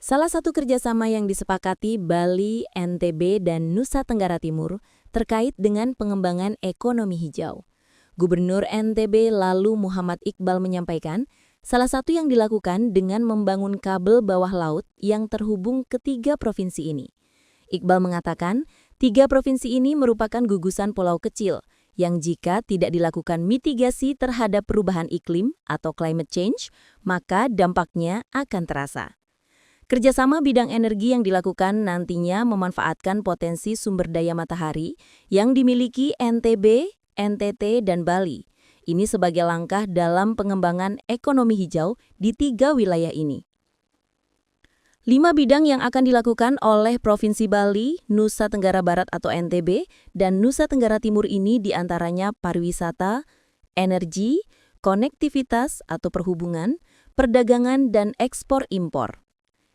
Salah satu kerjasama yang disepakati Bali, NTB, dan Nusa Tenggara Timur terkait dengan pengembangan ekonomi hijau. Gubernur NTB lalu Muhammad Iqbal menyampaikan, salah satu yang dilakukan dengan membangun kabel bawah laut yang terhubung ke 3 provinsi ini. Iqbal mengatakan, 3 provinsi ini merupakan gugusan pulau kecil, yang jika tidak dilakukan mitigasi terhadap perubahan iklim atau climate change, maka dampaknya akan terasa. Kerjasama bidang energi yang dilakukan nantinya memanfaatkan potensi sumber daya matahari yang dimiliki NTB, NTT, dan Bali. Ini sebagai langkah dalam pengembangan ekonomi hijau di 3 wilayah ini. 5 bidang yang akan dilakukan oleh Provinsi Bali, Nusa Tenggara Barat atau NTB, dan Nusa Tenggara Timur ini diantaranya pariwisata, energi, konektivitas atau perhubungan, perdagangan, dan ekspor-impor.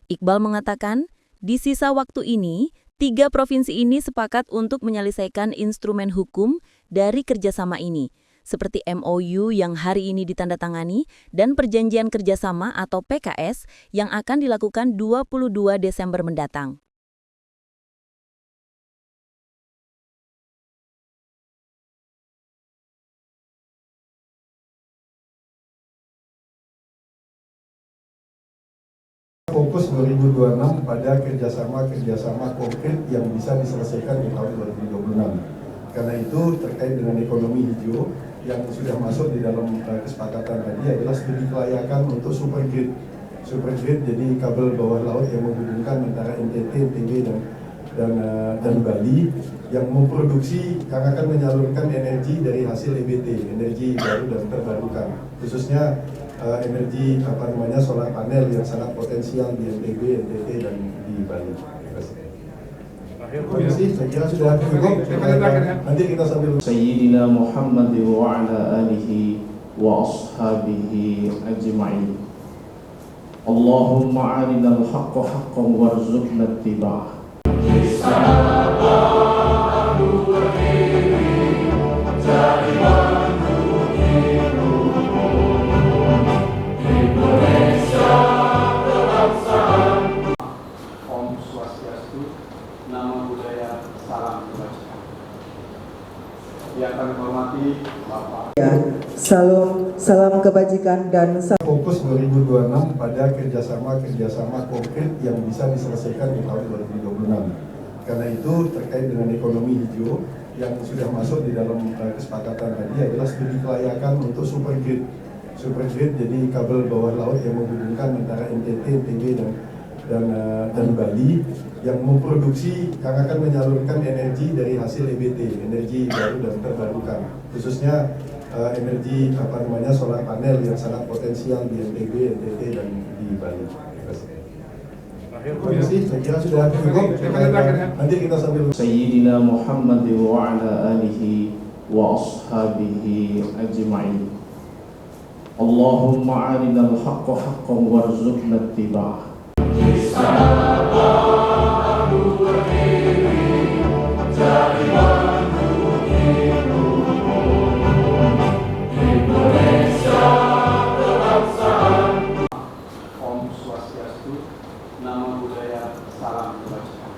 Iqbal mengatakan, di sisa waktu ini, 3 provinsi ini sepakat untuk menyelesaikan instrumen hukum dari kerjasama ini, seperti MOU yang hari ini ditandatangani dan Perjanjian Kerjasama atau PKS yang akan dilakukan 22 Desember mendatang. Fokus 2026 pada kerjasama konkret yang bisa diselesaikan di tahun 2026. Karena itu terkait dengan ekonomi hijau yang sudah masuk di dalam kesepakatan tadi adalah studi kelayakan untuk super grid. Super grid jadi kabel bawah laut yang menghubungkan antara NTT, NTB dan Bali yang memproduksi, yang akan menyalurkan energi dari hasil EBT, energi baru dan terbarukan, khususnya energi solar panel yang sangat potensial di NTB, NTT, dan di Bali. Terima kasih. Saya kira sudah cukup. Nanti kita sambil Sayyidina Muhammad wa ala alihi wa ashabihi ajma'in. Allahumma arinal haqqa haqqan warzuqna ittiba'ah. Nama budaya, salam kebajikan. Yang kami hormati Bapak. Salam kebajikan dan fokus 2026 pada kerjasama konkret yang bisa diselesaikan di tahun 2026. Karena itu terkait dengan ekonomi hijau yang sudah masuk di dalam kesepakatan tadi adalah studi kelayakan untuk super grid. Super grid jadi kabel bawah laut yang menghubungkan antara NTT, NTB, dan Bali yang memproduksi, yang akan menyalurkan energi dari hasil EBT, energi baru dan terbarukan, khususnya energi solar panel yang sangat potensial di NTB, NTT, dan di Bali. Terima kasih. Saya kira sudah cukup. Nanti kita sambil Sayyidina Muhammad wa ala alihi wa ashabihi ajma'in. Allahumma arinal haqqa haqqan warzuqna ittiba'ah. Om Swastiastu, nama budaya, salam kebajikan.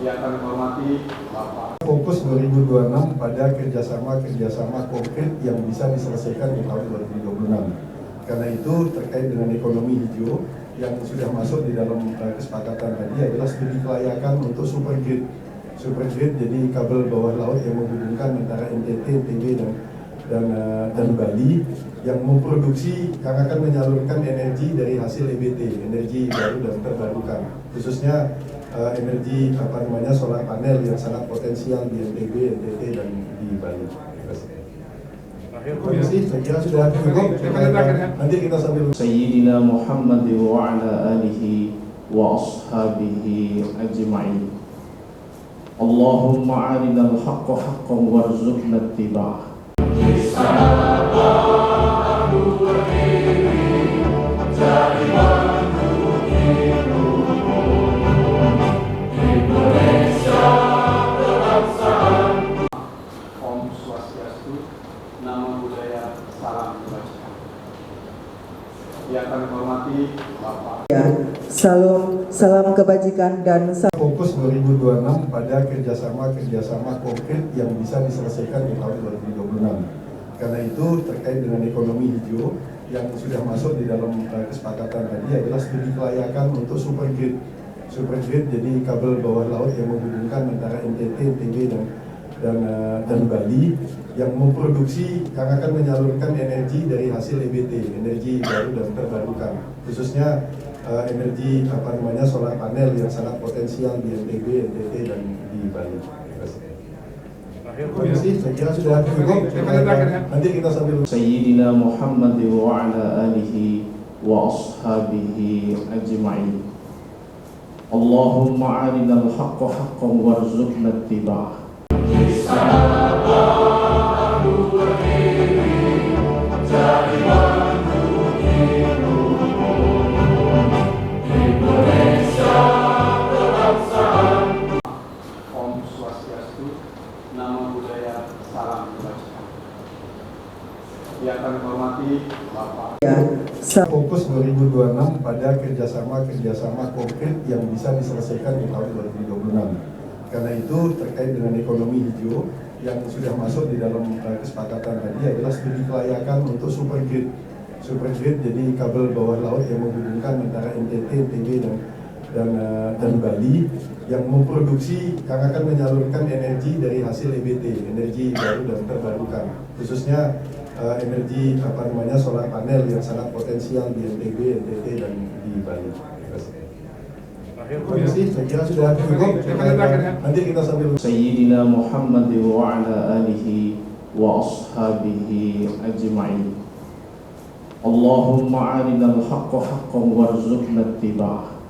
Yang kami hormati Bapak. fokus 2026 pada kerjasama konkret yang bisa diselesaikan di tahun 2026. Karena itu terkait dengan ekonomi hijau yang sudah masuk di dalam kesepakatan tadi adalah studi kelayakan untuk super grid. Super grid jadi kabel bawah laut yang menghubungkan antara NTT, NTB, dan Bali yang memproduksi, yang akan menyalurkan energi dari hasil EBT, energi baru dan terbarukan, khususnya energi solar panel yang sangat potensial di NTB, NTT, dan di Bali. Terima kasih. Saya kira sudah cukup. Nanti kita sambil Sayyidina Muhammad wa ala alihi wa ashabihi ajma'in. Allahumma arinal haqqa haqqan warzuqna ittiba'ah. Om Swastiastu, nama budaya, salam kebajikan. Yang kami hormati Bapak. salam kebajikan dan Fokus 2026 pada kerjasama konkret yang bisa diselesaikan di tahun 2026. Karena itu terkait dengan ekonomi hijau yang sudah masuk di dalam kesepakatan tadi adalah studi kelayakan untuk supergrid. Supergrid jadi kabel bawah laut yang menghubungkan antara NTT, NTB dan Bali yang memproduksi, yang akan menyalurkan energi dari hasil EBT, energi baru dan terbarukan, khususnya energi solar panel yang sangat potensial di NTB, NTT dan di Bali. Terima kasih, saya kira sudah cukup. Nanti kita sambil Sayyidina Muhammad wa ala alihi wa ashabihi ajma'in. Allahumma arinal haqqa haqqan warzuqna ittiba'ah. Om Swastiastu, Namo Buddhaya, Salam Kebajikan. Yang kami hormati Bapak fokus 2026 pada kerjasama konkret yang bisa diselesaikan di tahun 2026. Karena itu terkait dengan ekonomi hijau yang sudah masuk di dalam kesepakatan tadi adalah studi kelayakan untuk supergrid. Supergrid jadi kabel bawah laut yang menghubungkan antara NTT, NTB dan Bali yang memproduksi, yang akan menyalurkan energi dari hasil EBT, energi baru dan terbarukan, khususnya energi solar panel yang sangat potensial di NTB, NTT dan di Bali. Terima kasih, saya kira sudah cukup. Nanti kita sambil Sayyidina Muhammad wa ala alihi wa ashabihi ajma'in. Allahumma arinal haqqa haqqan warzuqna ittiba'ah.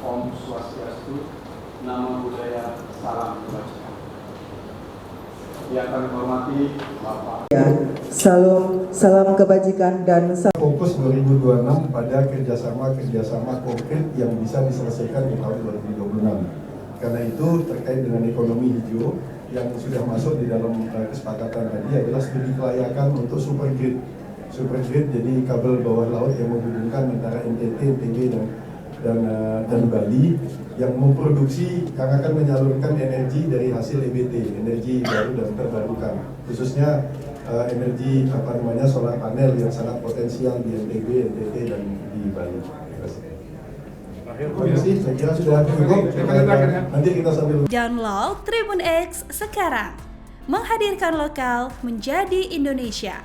Om Swastiastu, Namo Buddhaya, Salam Kebajikan. Yang kami hormati Bapak salam kebajikan dan fokus 2026 pada kerjasama konkret yang bisa diselesaikan di tahun 2026. Karena itu terkait dengan ekonomi hijau yang sudah masuk di dalam kesepakatan tadi adalah studi kelayakan untuk supergrid. Supergrid jadi kabel bawah laut yang menghubungkan antara NTT, NTB dan Bali yang memproduksi, yang akan menyalurkan energi dari hasil EBT, energi baru dan terbarukan, khususnya energi solar panel yang sangat potensial di NTB, NTT dan di Bali. Terima kasih, saya kira sudah cukup. Nanti kita sambil Download Tribun X sekarang. Menghadirkan lokal menjadi Indonesia.